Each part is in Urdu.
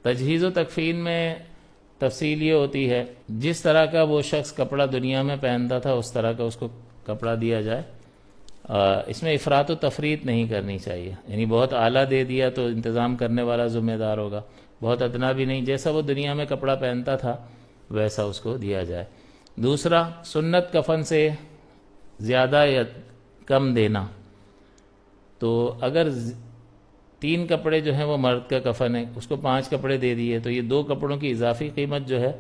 تجہیز و تکفین میں تفصیل یہ ہوتی ہے جس طرح کا وہ شخص کپڑا دنیا میں پہنتا تھا اس طرح کا اس کو کپڑا دیا جائے. اس میں افراط و تفریط نہیں کرنی چاہیے، یعنی بہت اعلیٰ دے دیا تو انتظام کرنے والا ذمہ دار ہوگا، بہت ادنا بھی نہیں، جیسا وہ دنیا میں کپڑا پہنتا تھا ویسا اس کو دیا جائے. دوسرا، سنت کفن سے زیادہ یا کم دینا. تو اگر 3 کپڑے جو ہیں وہ مرد کا کفن ہے، اس کو 5 کپڑے دے دیے تو یہ 2 کپڑوں کی اضافی قیمت جو ہے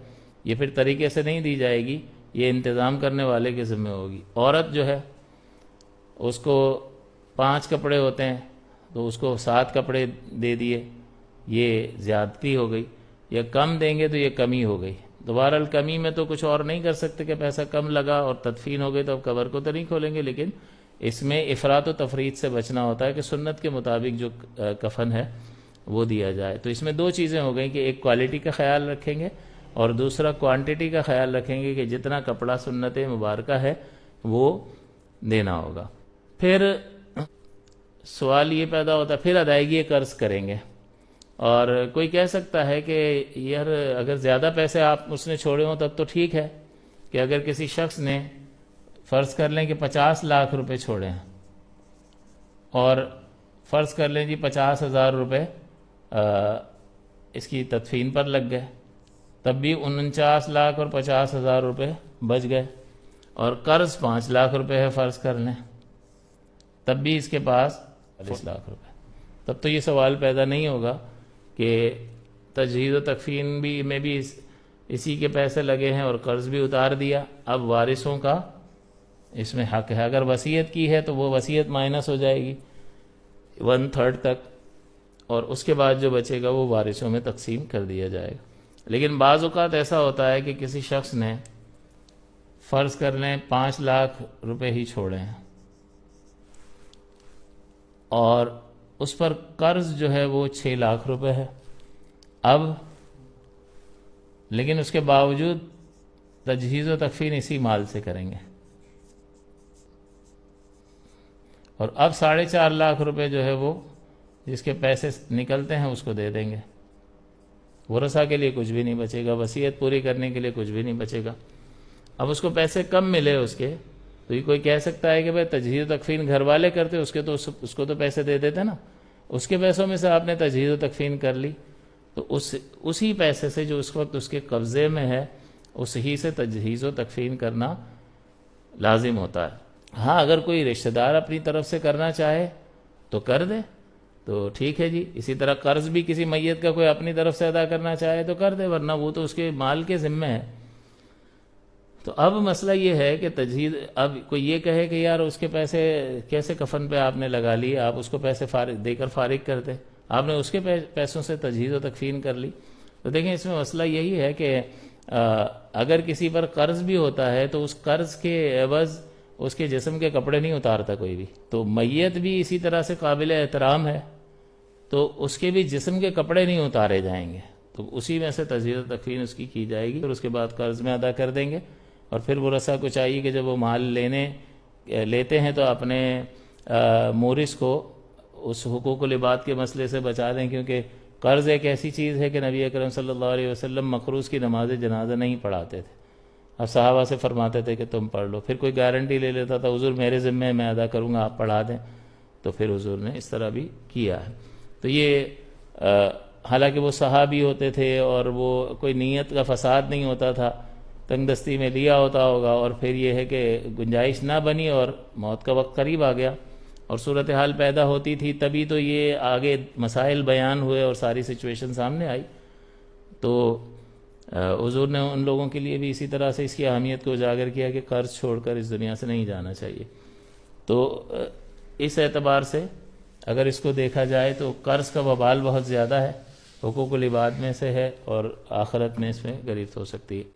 یہ پھر طریقے سے نہیں دی جائے گی، یہ انتظام کرنے والے کے ذمہ ہوگی. عورت جو ہے اس کو 5 کپڑے ہوتے ہیں تو اس کو 7 کپڑے دے دیے، یہ زیادتی ہو گئی. یا کم دیں گے تو یہ کمی ہو گئی. دوبارہ کمی میں تو کچھ اور نہیں کر سکتے کہ پیسہ کم لگا اور تدفین ہو گئی تو اب قبر کو تو نہیں کھولیں گے، لیکن اس میں افراط و تفریط سے بچنا ہوتا ہے کہ سنت کے مطابق جو کفن ہے وہ دیا جائے. تو اس میں 2 چیزیں ہو گئیں کہ ایک کوالٹی کا خیال رکھیں گے اور دوسرا کوانٹٹی کا خیال رکھیں گے کہ جتنا کپڑا سنت مبارکہ ہے وہ دینا ہوگا. پھر سوال یہ پیدا ہوتا ہے پھر ادائیگی قرض کریں گے. اور کوئی کہہ سکتا ہے کہ یار اگر زیادہ پیسے اس نے چھوڑے ہوں تب تو ٹھیک ہے کہ اگر کسی شخص نے فرض کر لیں کہ 50 لاکھ روپے چھوڑے ہیں اور فرض کر لیں جی 50,000 روپے اس کی تدفین پر لگ گئے، تب بھی 49 لاکھ اور 50,000 روپے بچ گئے، اور قرض 5 لاکھ روپے ہے فرض کر لیں، تب بھی اس کے پاس 40 لاکھ روپے. تب تو یہ سوال پیدا نہیں ہوگا کہ تجہیز و تکفین میں بھی اسی کے پیسے لگے ہیں اور قرض بھی اتار دیا، اب وارثوں کا اس میں حق ہے. اگر وصیت کی ہے تو وہ وصیت مائنس ہو جائے گی 1/3 تک، اور اس کے بعد جو بچے گا وہ وارثوں میں تقسیم کر دیا جائے گا. لیکن بعض اوقات ایسا ہوتا ہے کہ کسی شخص نے فرض کر لیں 5 لاکھ روپے ہی چھوڑے ہیں اور اس پر قرض جو ہے وہ 6 لاکھ روپے ہے، اب لیکن اس کے باوجود تجہیز و تکفین اسی مال سے کریں گے، اور اب 4.5 لاکھ روپے جو ہے وہ جس کے پیسے نکلتے ہیں اس کو دے دیں گے. ورثاء کے لیے کچھ بھی نہیں بچے گا، وصیت پوری کرنے کے لیے کچھ بھی نہیں بچے گا. اب اس کو پیسے کم ملے اس کے تو یہ کوئی کہہ سکتا ہے کہ بھائی تجہیز و تکفین گھر والے کرتے اس کو تو پیسے دے دیتے نا، اس کے پیسوں میں سے آپ نے تجہیز و تکفین کر لی تو اسی پیسے سے جو اس وقت اس کے قبضے میں ہے اس ہی سے تجہیز و تکفین کرنا لازم ہوتا ہے. ہاں اگر کوئی رشتہ دار اپنی طرف سے کرنا چاہے تو کر دے تو ٹھیک ہے جی. اسی طرح قرض بھی کسی میت کا کوئی اپنی طرف سے ادا کرنا چاہے تو کر دے، ورنہ وہ تو اس کے مال کے ذمہ ہے. تو اب مسئلہ یہ ہے کہ تجہیز، اب کوئی یہ کہے کہ یار اس کے پیسے کیسے کفن پہ آپ نے لگا لیے، آپ اس کو پیسے دے کر فارغ کرتے، آپ نے اس کے پیسوں سے تجہیز و تکفین کر لی. تو دیکھیں اس میں مسئلہ یہی ہے کہ اگر کسی پر قرض بھی ہوتا ہے تو اس قرض کے عوض اس کے جسم کے کپڑے نہیں اتارتا کوئی بھی، تو میت بھی اسی طرح سے قابل احترام ہے تو اس کے بھی جسم کے کپڑے نہیں اتارے جائیں گے، تو اسی میں سے تجہیز و تکفین اس کی جائے گی اور اس کے بعد قرض میں ادا کر دیں گے. اور پھر ورثاء کو چاہیے کہ جب وہ مال لیتے ہیں تو اپنے مورث کو اس حقوق العباد کے مسئلے سے بچا دیں، کیونکہ قرض ایک ایسی چیز ہے کہ نبی اکرم صلی اللہ علیہ وسلم مقروض کی نماز جنازہ نہیں پڑھاتے تھے. اب صحابہ سے فرماتے تھے کہ تم پڑھ لو، پھر کوئی گارنٹی لے لیتا تھا حضور میرے ذمہ ہے میں ادا کروں گا آپ پڑھا دیں، تو پھر حضور نے اس طرح بھی کیا ہے. تو یہ حالانکہ وہ صحابی ہوتے تھے اور وہ کوئی نیت کا فساد نہیں ہوتا تھا، تنگ دستی میں لیا ہوتا ہوگا اور پھر یہ ہے کہ گنجائش نہ بنی اور موت کا وقت قریب آ گیا اور صورتحال پیدا ہوتی تھی، تبھی تو یہ آگے مسائل بیان ہوئے اور ساری سچویشن سامنے آئی. تو حضور نے ان لوگوں کے لیے بھی اسی طرح سے اس کی اہمیت کو اجاگر کیا کہ قرض چھوڑ کر اس دنیا سے نہیں جانا چاہیے. تو اس اعتبار سے اگر اس کو دیکھا جائے تو قرض کا وبال بہت زیادہ ہے، حقوق العباد میں سے ہے اور آخرت میں اس میں گرفت ہو سکتی ہے.